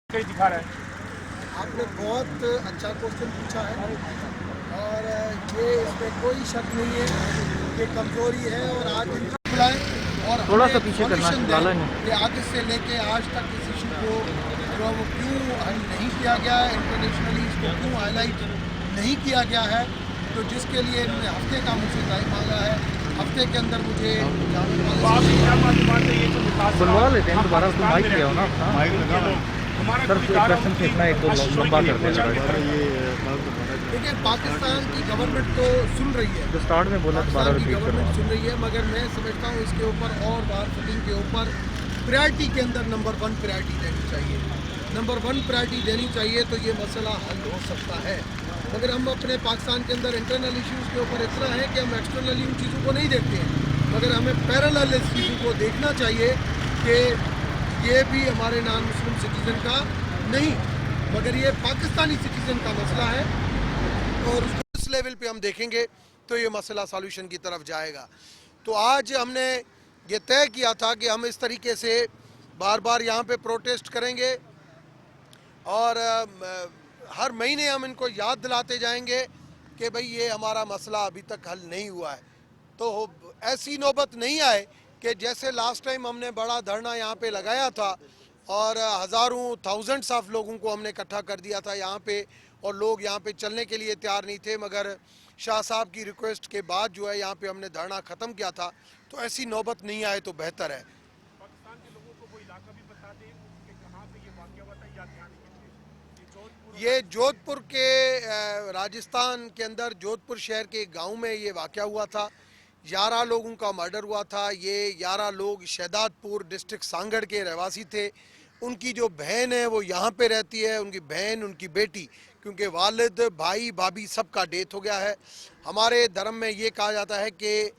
कहीं दिखा रहा है। आपने बहुत अच्छा क्वेश्चन पूछा है और ये इसमें कोई शक नहीं है कि कमजोरी है और आज इनको बुलाएं और थोड़ा सा पीछे करना दें कि आगे से लेके आज तक इस इशू को जो वो क्यों हल नहीं किया गया है, इंटरनेशनली इसको क्यों हाईलाइट नहीं किया गया है। तो जिसके लिए इन्होंने हफ्ते का मुझसे टाइम मांगा है, हफ्ते के अंदर मुझे बुलवा लेते हैं दोबारा। तो माइक लिया हो ना अपना, माइक लगा सर क्वेश्चन फेंकना एक दो लंबा कर देगा। देखिए पाकिस्तान की गवर्नमेंट तो सुन रही है, जो स्टार्ट में बोला दोबारा पाकिस्तान की रिपीट गवर्नमेंट करो। सुन रही है, मगर मैं समझता हूँ इसके ऊपर और बार फटिंग के ऊपर प्रायोरिटी के अंदर नंबर 1 प्रायोरिटी देनी चाहिए। नंबर 1 प्रायोरिटी देनी चाहिए तो ये मसला हल हो सकता है। मगर हम अपने पाकिस्तान के अंदर इंटरनल इश्यूज़ के ऊपर इतना है कि हम एक्सटर्नली उन चीज़ों को नहीं देखते हैं, मगर हमें पैरेलल इस चीज़ों को देखना चाहिए कि ये भी हमारे नॉन मुस्लिम सिटीज़न का नहीं, मगर ये पाकिस्तानी सिटीज़न का मसला है और उसको इस लेवल पे हम देखेंगे तो ये मसला सॉल्यूशन की तरफ जाएगा। तो आज हमने ये तय किया था कि हम इस तरीके से बार बार यहाँ पे प्रोटेस्ट करेंगे और हर महीने हम इनको याद दिलाते जाएंगे कि भाई ये हमारा मसला अभी तक हल नहीं हुआ है। तो ऐसी नौबत नहीं आए कि जैसे लास्ट टाइम हमने बड़ा धरना यहाँ पे लगाया था और हज़ारों थाउजेंड्स ऑफ लोगों को हमने इकट्ठा कर दिया था यहाँ पे और लोग यहाँ पे चलने के लिए तैयार नहीं थे, मगर शाह साहब की रिक्वेस्ट के बाद जो है यहाँ पे हमने धरना ख़त्म किया था। तो ऐसी नौबत नहीं आए तो बेहतर है। पाकिस्तान के लोगों को वो इलाका भी बता दें कि कहाँ पे ये वाक़या हुआ था या ध्यान नहीं। ये जोधपुर के राजस्थान के अंदर जोधपुर शहर के गांव में ये वाक़या हुआ था। 11 लोगों का मर्डर हुआ था। ये 11 लोग शहदादपुर डिस्ट्रिक्ट सांगड़ के रहवासी थे। उनकी जो बहन है वो यहाँ पे रहती है, उनकी बहन, उनकी बेटी, क्योंकि वालिद, भाई, भाभी सबका डेथ हो गया है। हमारे धर्म में ये कहा जाता है कि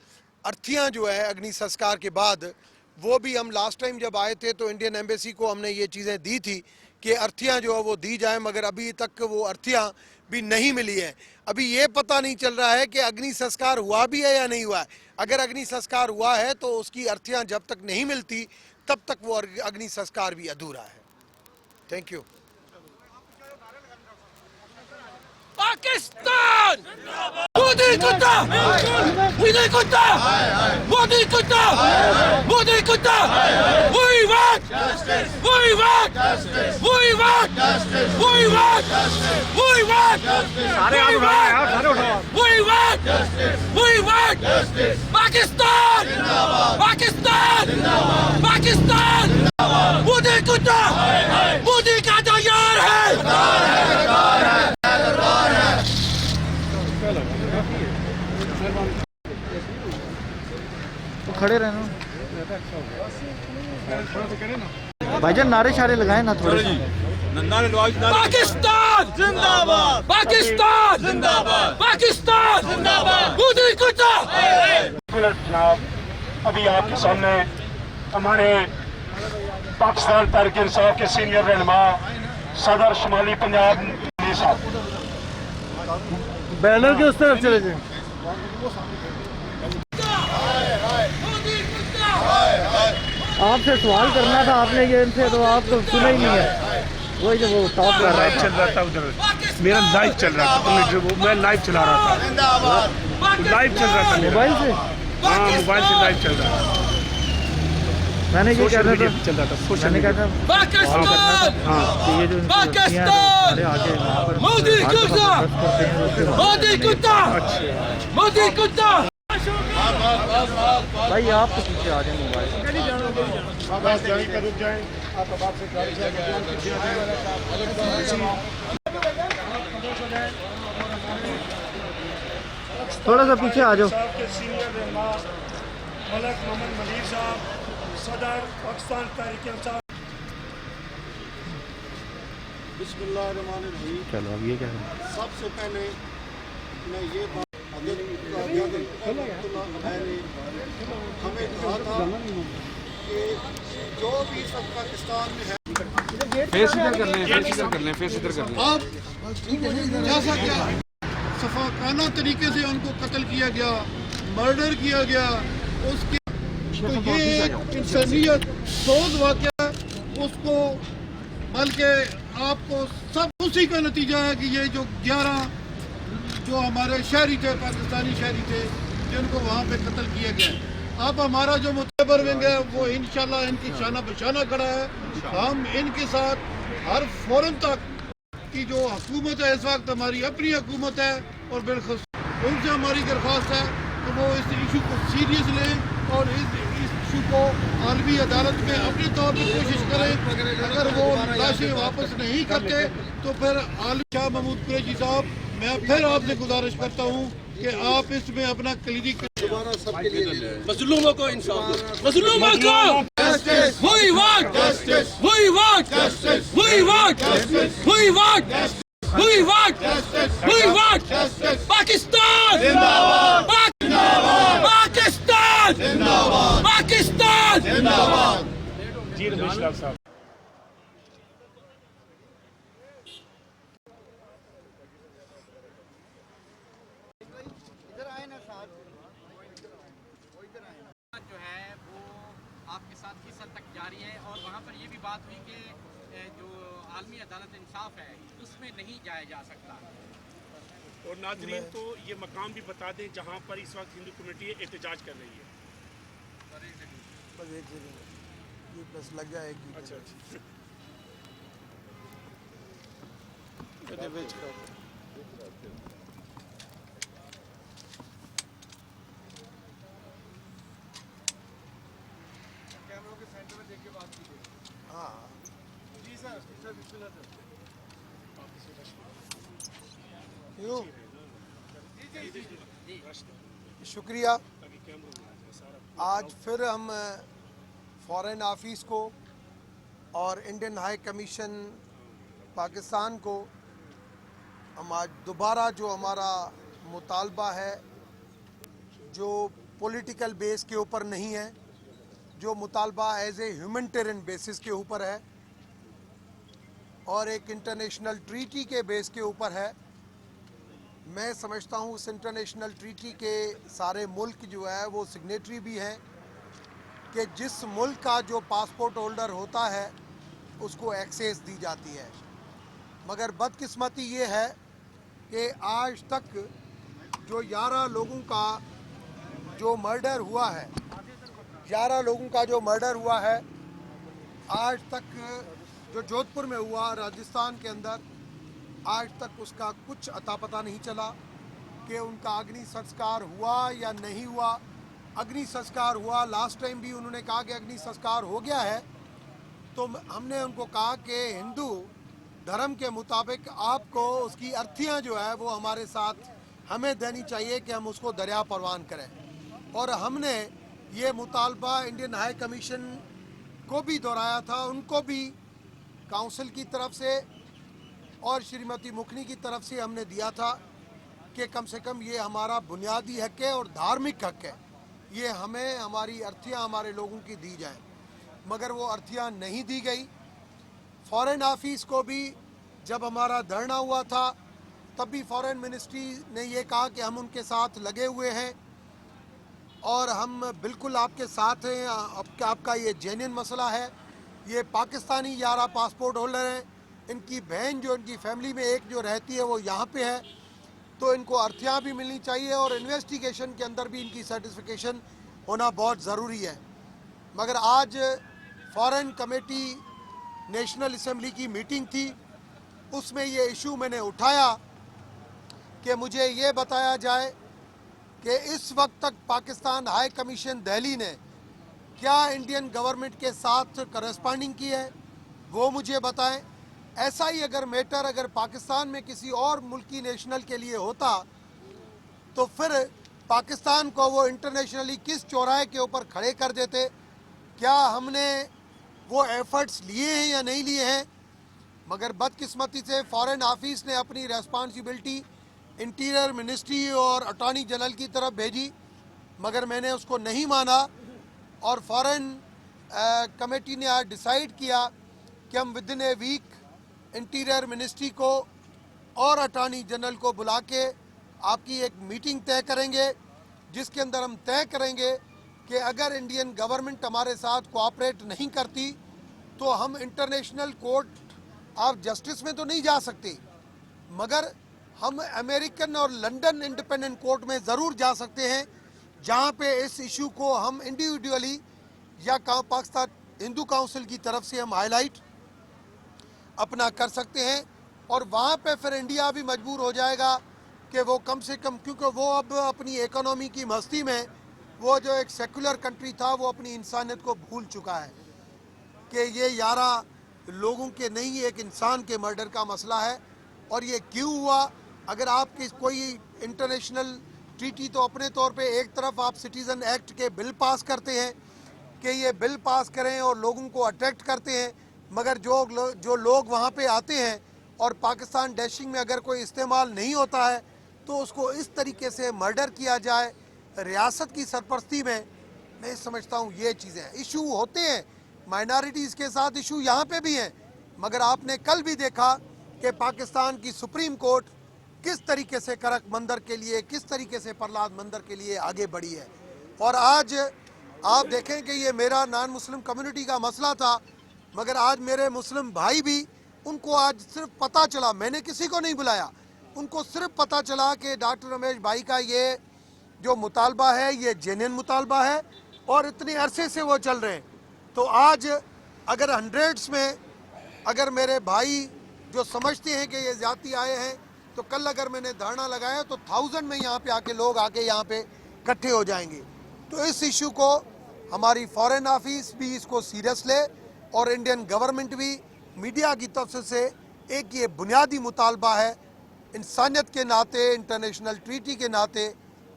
अर्थियाँ जो है अग्नि संस्कार के बाद, वो भी हम लास्ट टाइम जब आए थे तो इंडियन एम्बेसी को हमने ये चीज़ें दी थी कि अर्थियाँ जो है वो दी जाए, मगर अभी तक वो अर्थियाँ भी नहीं मिली हैं। अभी ये पता नहीं चल रहा है कि अग्नि संस्कार हुआ भी है या नहीं हुआ है। अगर अग्नि संस्कार हुआ है तो उसकी अर्थियाँ जब तक नहीं मिलती तब तक वो अग्नि संस्कार भी अधूरा है। Thank you. पाकिस्तान मोदी कुत्ता, मोदी कुत्ता, मोदी कुत्ता, मोदी कुत्ता, we want justice, we want justice, we want justice, we want justice, we want justice, we want justice, we want justice, Pakistan जिंदाबाद, पाकिस्तान जिंदाबाद, पाकिस्तान जिंदाबाद, मोदी कुत्ता, मोदी का तैयार है। तो खड़े रहना भाईजान, नारे शारे लगाए ना थोड़े। पाकिस्तान जिंदाबाद, पाकिस्तान जिंदाबाद, पाकिस्तान जिंदाबाद, मोदी कुत्ता। जनाब, अभी आपके सामने हमारे पाकिस्तान तहरीक इंसाफ के सीनियर रहनुमा सदर शुमाली पंजाब साहब, बैनर के उस तरफ चले जाए। आपसे सवाल करना था आपने ये इनसे, तो आप तो सुना ही नहीं है। वही जो वो टॉप कर रहा लाइव चल रहा था उधर, मेरा लाइव चल रहा था, मैं लाइव चला रहा था, लाइव चल रहा था मोबाइल से। हाँ, मोबाइल से लाइव चल रहा था। मैंने ये कहा था, चल रहा था सोशल मैंने मीडिया। कहा था पाकिस्तान, कि ये जो पाकिस्तान, आगे वहाँ पर मोदी कुत्ता, मोदी कुत्ता, मोदी कुत्ता। भाई आप तो पीछे आ जाए मोबाइल। थोड़ा सा पीछे आ जाओ। मलक मोहम्मद मलिक साहब, सदर पाकिस्तान तहरीक इंसाफ। बिस्मिल्लाहिर्रहमानिर्रहीम। चलो अब ये क्या है? सबसे पहले मैं ये बात मैंने हमें कहा था कि जो भी सब पाकिस्तान में है, फेस इधर कर लें, फेस इधर कर लें, फेस इधर कर लें। अब जैसा क्या सफाकाना तरीके से उनको कत्ल किया गया, मर्डर किया गया, उसके तो ये इंसानियत सोज वाक़या, उसको बल्कि आपको सब उसी का नतीजा है कि ये जो 11 जो हमारे शहरी थे, पाकिस्तानी शहरी थे, जिनको वहाँ पे कत्ल किया गया है। अब हमारा जो मुतबर विंग है वो इंशाल्लाह इनकी शाना बशाना खड़ा है। हम इनके साथ हर फौरन तक की जो हुकूमत है, इस वक्त हमारी अपनी हुकूमत है और बिलखुस उनसे हमारी दरख्वास्त है कि वो इस इशू को सीरियस लें और इस इशू को आलमी अदालत में अपने तौर पर कोशिश करें। अगर वो लाशें वापस नहीं करते तो फिर आलम शाह महमूद कुरैशी साहब, मैं फिर आपसे गुजारिश करता हूँ कि आप इसमें अपना कलीदी मजलूमों को इंसाफ, मजलूमों को वही वाट, वही वाट, वही वाट, वही वाट, वही वाट, वही वाट। पाकिस्तान जिंदाबाद, पाकिस्तान जिंदाबाद, पाकिस्तान जिंदाबाद। जी रमेश लाल साहब, जो है वो आपके साथ किस हद तक जारी है और वहाँ पर ये भी बात हुई कि जो आलमी अदालत इंसाफ है उसमें नहीं जाया जा सकता। और नाजरीन तो ये मकाम भी बता दें जहाँ पर इस वक्त हिंदू कम्युनिटी एहतजाज कर रही है। बस एक सेकंड, ये बस लग जाएगी। अच्छा अच्छा, हाँ क्यों? शुक्रिया। आज फिर हम फॉरेन ऑफिस को और इंडियन हाई कमीशन पाकिस्तान को हम आज दोबारा जो हमारा मुतालबा है, जो पॉलिटिकल बेस के ऊपर नहीं है, जो मुतालबा एज ए ह्यूमनिटेरियन बेसिस के ऊपर है और एक इंटरनेशनल ट्रीटी के बेस के ऊपर है। मैं समझता हूँ उस इंटरनेशनल ट्रीटी के सारे मुल्क जो है वो सिग्नेटरी भी हैं कि जिस मुल्क का जो पासपोर्ट होल्डर होता है उसको एक्सेस दी जाती है। मगर बदकिस्मती ये है कि आज तक जो 11 लोगों का जो मर्डर हुआ है, 11 लोगों का जो मर्डर हुआ है आज तक, जो जोधपुर में हुआ राजस्थान के अंदर, आज तक उसका कुछ अता पता नहीं चला कि उनका अग्नि संस्कार हुआ या नहीं हुआ। अग्नि संस्कार हुआ, लास्ट टाइम भी उन्होंने कहा कि अग्नि संस्कार हो गया है, तो हमने उनको कहा कि हिंदू धर्म के मुताबिक आपको उसकी अर्थियां जो है वो हमारे साथ हमें देनी चाहिए कि हम उसको दरिया परवान करें। और हमने ये मुतालबा इंडियन हाई कमीशन को भी दोहराया था, उनको भी काउंसिल की तरफ से और श्रीमती मुखनी की तरफ से हमने दिया था कि कम से कम ये हमारा बुनियादी हक है और धार्मिक हक है, ये हमें हमारी अर्थियां हमारे लोगों की दी जाएं। मगर वो अर्थियां नहीं दी गई। फॉरेन ऑफिस को भी जब हमारा धरना हुआ था तब भी फॉरेन मिनिस्ट्री ने ये कहा कि हम उनके साथ लगे हुए हैं और हम बिल्कुल आपके साथ हैं, आपका ये जेन्युइन मसला है। ये पाकिस्तानी 11 पासपोर्ट होल्डर हैं, इनकी बहन जो इनकी फैमिली में एक जो रहती है वो यहाँ पे है, तो इनको अर्थियाँ भी मिलनी चाहिए और इन्वेस्टिगेशन के अंदर भी इनकी सर्टिफिकेशन होना बहुत ज़रूरी है। मगर आज फॉरेन कमेटी नेशनल असम्बली की मीटिंग थी, उसमें ये इशू मैंने उठाया कि मुझे ये बताया जाए कि इस वक्त तक पाकिस्तान हाई कमीशन दिल्ली ने क्या इंडियन गवर्नमेंट के साथ करस्पॉन्डिंग की है, वो मुझे बताएं। ऐसा ही अगर मैटर अगर पाकिस्तान में किसी और मुल्क की नेशनल के लिए होता तो फिर पाकिस्तान को वो इंटरनेशनली किस चौराहे के ऊपर खड़े कर देते। क्या हमने वो एफर्ट्स लिए हैं या नहीं लिए हैं? मगर बदकिस्मती से फॉरेन ऑफिस ने अपनी रेस्पॉन्सिबिलिटी इंटीरियर मिनिस्ट्री और अटॉर्नी जनरल की तरफ भेजी, मगर मैंने उसको नहीं माना और फॉरेन कमेटी ने आज डिसाइड किया कि हम within a week interior ministry को और अटॉर्नी जनरल को बुला के आपकी एक मीटिंग तय करेंगे, जिसके अंदर हम तय करेंगे कि अगर इंडियन गवर्नमेंट हमारे साथ कोऑपरेट नहीं करती तो हम इंटरनेशनल कोर्ट आप जस्टिस में तो नहीं जा सकते, मगर हम अमेरिकन और लंदन इंडिपेंडेंट कोर्ट में ज़रूर जा सकते हैं, जहां पे इस इशू को हम इंडिविजुअली या पाकिस्तान हिंदू काउंसिल की तरफ से हम हाईलाइट अपना कर सकते हैं। और वहां पे फिर इंडिया भी मजबूर हो जाएगा कि वो कम से कम, क्योंकि वो अब अपनी इकोनॉमी की मस्ती में, वो जो एक सेकुलर कंट्री था वो अपनी इंसानियत को भूल चुका है कि ये 11 लोगों के नहीं, एक इंसान के मर्डर का मसला है। और ये क्यों हुआ? अगर आपकी कोई इंटरनेशनल ट्रीटी, तो अपने तौर पे एक तरफ आप सिटीज़न एक्ट के बिल पास करते हैं कि ये बिल पास करें और लोगों को अट्रैक्ट करते हैं, मगर जो लोग वहाँ पे आते हैं और पाकिस्तान डैशिंग में अगर कोई इस्तेमाल नहीं होता है तो उसको इस तरीके से मर्डर किया जाए रियासत की सरपरस्ती में, मैं समझता हूँ ये चीज़ें इशू होते हैं। माइनॉरिटीज़ के साथ इशू यहाँ पे भी हैं, मगर आपने कल भी देखा कि पाकिस्तान की सुप्रीम कोर्ट किस तरीके से करक मंदिर के लिए, किस तरीके से प्रहलाद मंदिर के लिए आगे बढ़ी है। और आज आप देखें कि ये मेरा नॉन मुस्लिम कम्युनिटी का मसला था, मगर आज मेरे मुस्लिम भाई भी, उनको आज सिर्फ पता चला, मैंने किसी को नहीं बुलाया, उनको सिर्फ पता चला कि डॉक्टर रमेश भाई का ये जो मुतालबा है ये जेन्युइन मुतालबा है और इतने अरसे से वो चल रहे हैं। तो आज अगर हंड्रेड्स में अगर मेरे भाई जो समझते हैं कि ये ज़्यादती आए हैं, तो कल अगर मैंने धरना लगाया तो 1000 में यहाँ पे आके लोग आके यहाँ पे इकट्ठे हो जाएंगे। तो इस इशू को हमारी फॉरेन ऑफिस भी इसको सीरियस ले और इंडियन गवर्नमेंट भी, मीडिया की तरफ से एक ये बुनियादी मुतालबा है, इंसानियत के नाते, इंटरनेशनल ट्रीटी के नाते,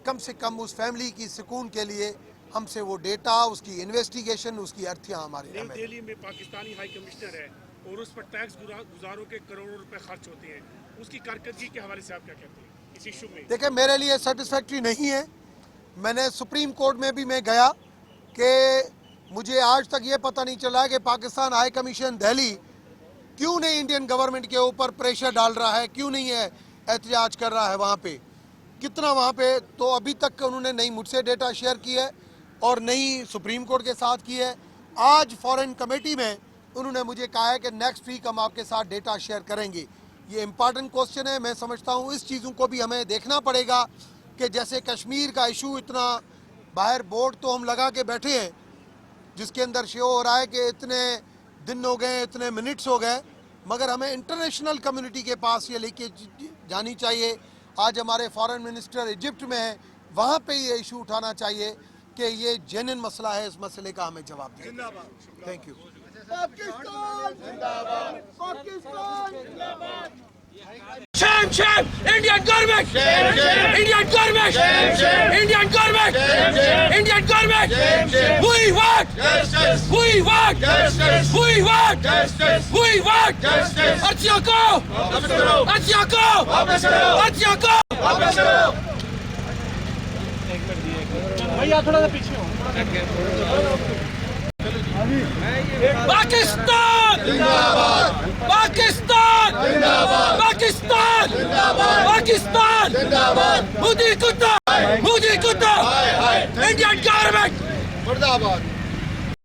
कम से कम उस फैमिली की सुकून के लिए हमसे वो डेटा, उसकी इन्वेस्टिगेशन, उसकी अर्थियाँ हमारे नई दिल्ली में पाकिस्तानी हाई कमिश्नर है और उस पर टैक्स गुजारों के करोड़ों रुपए खर्च होते हैं, उसकी कारकर्दगी के हवाले से आप क्या कहते हैं इस इशू में? देखिए, मेरे लिए सेटिस्फैक्ट्री नहीं है। मैंने सुप्रीम कोर्ट में भी मैं गया कि मुझे आज तक ये पता नहीं चला कि पाकिस्तान हाई कमीशन दिल्ली क्यों नहीं इंडियन गवर्नमेंट के ऊपर प्रेशर डाल रहा है, क्यों नहीं है एहतजाज कर रहा है वहाँ पे, कितना वहाँ पे। तो अभी तक उन्होंने नहीं मुझसे डेटा शेयर की है और नहीं सुप्रीम कोर्ट के साथ की है। आज फॉरेन कमेटी में उन्होंने मुझे कहा है कि नेक्स्ट वीक हम आपके साथ डेटा शेयर करेंगे। ये इम्पॉर्टेंट क्वेश्चन है। मैं समझता हूँ इस चीज़ों को भी हमें देखना पड़ेगा कि जैसे कश्मीर का इशू, इतना बाहर बोर्ड तो हम लगा के बैठे हैं जिसके अंदर शो हो रहा है कि इतने दिन हो गए, इतने मिनट्स हो गए, मगर हमें इंटरनेशनल कम्युनिटी के पास ये लेके जानी चाहिए। आज हमारे फॉरेन मिनिस्टर इजिप्ट में है, वहाँ पे ये इशू उठाना चाहिए कि ये जेन्युइन मसला है, इस मसले का हमें जवाब दें। Thank you. Shame, shame! Indian government! Shame, shame! Indian government! Shame, shame! Indian government! Shame, shame! Indian government! Shame, shame! We want justice! We want justice! We want justice! We want justice! अर्जिया को वापस करो! अर्जिया को वापस करो! अर्जिया को वापस करो! भैया थोड़ा सा पीछे हो। पाकिस्तान जिंदाबाद! पाकिस्तान जिंदाबाद! पाकिस्तान जिंदाबाद! पाकिस्तान जिंदाबाद! मोदी कुत्ता! मोदी कुत्ता! इंडियन गवर्नमेंट मुर्दाबाद!